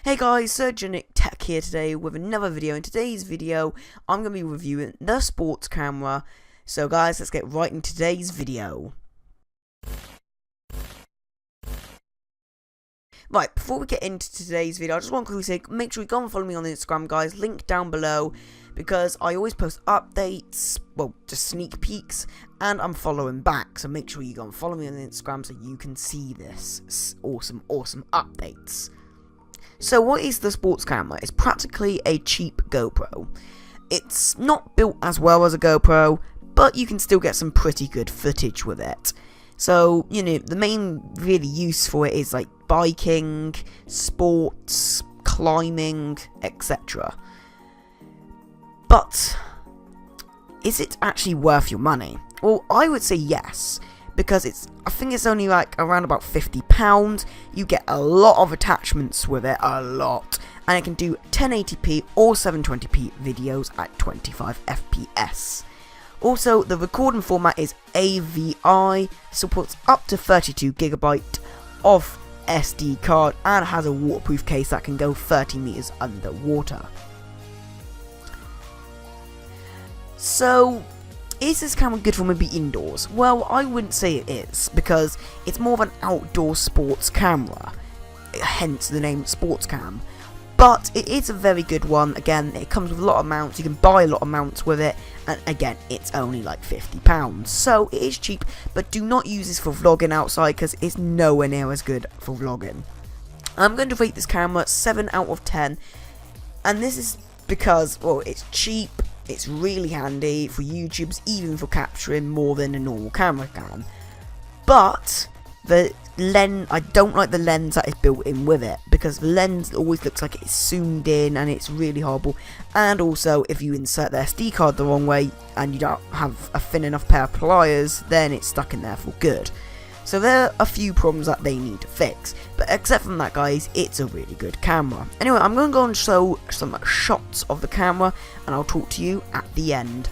Hey guys, SirgenicTech here today with another video. In today's video, I'm going to be reviewing the sports camera. So guys, let's get right into today's video. Right, before we get into today's video, I just want to quickly say, make sure you go and follow me on Instagram, guys. Link down below, because I always post updates, well, just sneak peeks, and I'm following back. So make sure you go and follow me on Instagram so you can see this awesome updates. So what is the sports camera? It's practically a cheap GoPro. It's not built as well as a GoPro, but you can still get some pretty good footage with it. So, you know, the main really use for it is like biking, sports, climbing, etc. But is it actually worth your money? Well, I would say yes, because I think it's only like around about £50. You get a lot of attachments with it, a lot, and it can do 1080p or 720p videos at 25 FPS. Also, the recording format is AVI, supports up to 32GB of SD card, and has a waterproof case that can go 30 meters underwater. So, is this camera good for maybe indoors? Well, I wouldn't say it is, because it's more of an outdoor sports camera, hence the name sports cam. But it is a very good one. Again, it comes with a lot of mounts, you can buy a lot of mounts with it, and again, it's only like £50. So it is cheap, but do not use this for vlogging outside, because it's nowhere near as good for vlogging. I'm going to rate this camera 7 out of 10, and this is because, well, it's cheap. It's really handy for YouTubes, even for capturing more than a normal camera can. But the lens, I don't like the lens that is built in with it, because the lens always looks like it's zoomed in and it's really horrible. And also, if you insert the SD card the wrong way and you don't have a thin enough pair of pliers, then it's stuck in there for good. So there are a few problems that they need to fix, but except from that, guys, it's a really good camera. Anyway, I'm going to go and show some shots of the camera, and I'll talk to you at the end.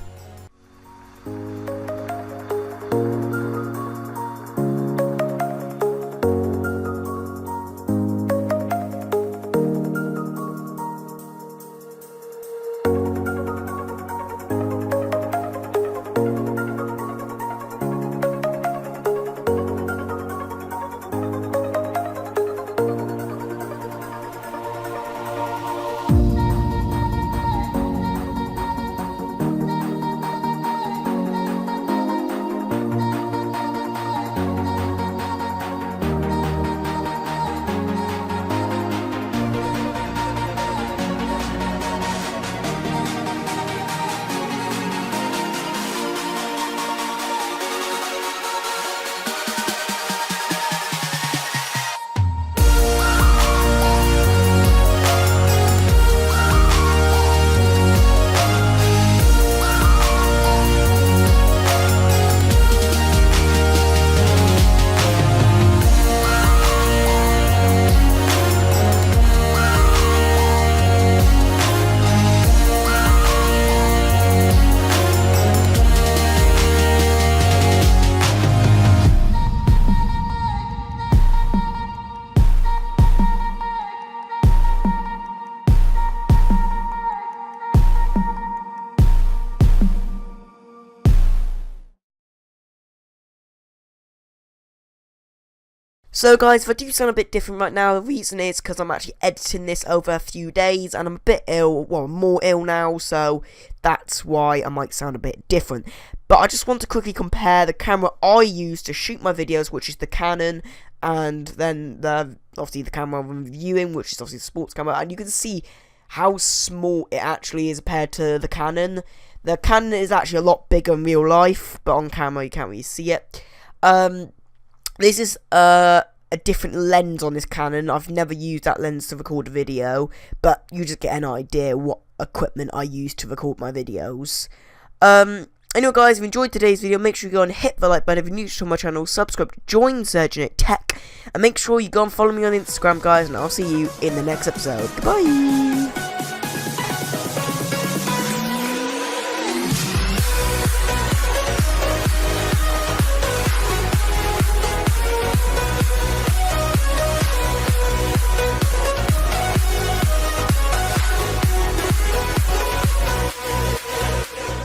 So guys, if I do sound a bit different right now, the reason is because I'm actually editing this over a few days, and I'm a bit ill, well, I'm more ill now, so that's why I might sound a bit different. But I just want to quickly compare the camera I use to shoot my videos, which is the Canon, and then obviously the camera I'm reviewing, which is obviously the sports camera, and you can see how small it actually is compared to the Canon. The Canon is actually a lot bigger in real life, but on camera you can't really see it. This is a different lens on this Canon. I've never used that lens to record a video, but you just get an idea what equipment I use to record my videos. Anyway guys, if you enjoyed today's video, make sure you go and hit the like button. If you're new to my channel, subscribe, join SirgenicTech, and make sure you go and follow me on Instagram, guys, and I'll see you in the next episode. Goodbye!